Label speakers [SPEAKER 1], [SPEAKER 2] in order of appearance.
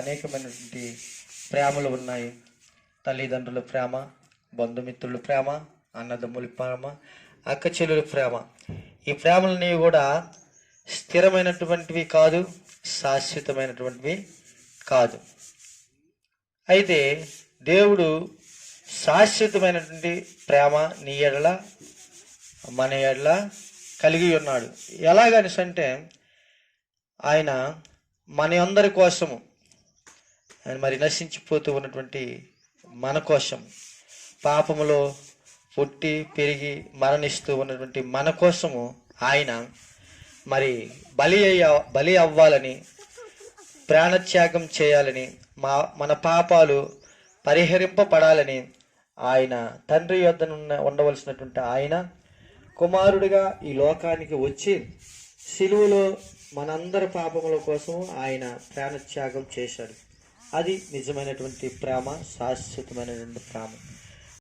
[SPEAKER 1] అనేకమైనటువంటి ప్రేమలు ఉన్నాయి. తల్లిదండ్రుల ప్రేమ, బంధుమిత్రుల ప్రేమ, అన్నదమ్ముల ప్రేమ, అక్క చెల్లెల ప్రేమ. ఈ ప్రేమలన్నీ కూడా స్థిరమైనటువంటివి కాదు, శాశ్వతమైనటువంటివి కాదు. అయితే దేవుడు శాశ్వతమైనటువంటి ప్రేమ నీ ఎడల మన ఎడల కలిగి ఉన్నాడు. ఎలాగనిసంటే ఆయన మన అందరి కోసము, ఆయన మరి నశించిపోతూ ఉన్నటువంటి మన కోసం, పాపములో పుట్టి పెరిగి మరణిస్తూ ఉన్నటువంటి మన కోసము ఆయన మరి బలి అవ్వాలని, ప్రాణత్యాగం చేయాలని, మన పాపాలు పరిహరింపబడాలని ఆయన తండ్రి యొద్ద ఉండవలసినటువంటి ఆయన కుమారుడిగా ఈ లోకానికి వచ్చి సిలువలో మనందరి పాపముల కోసం ఆయన ప్రాణత్యాగం చేశాడు. అది నిజమైనటువంటి ప్రేమ, శాశ్వతమైనటువంటి ప్రేమ.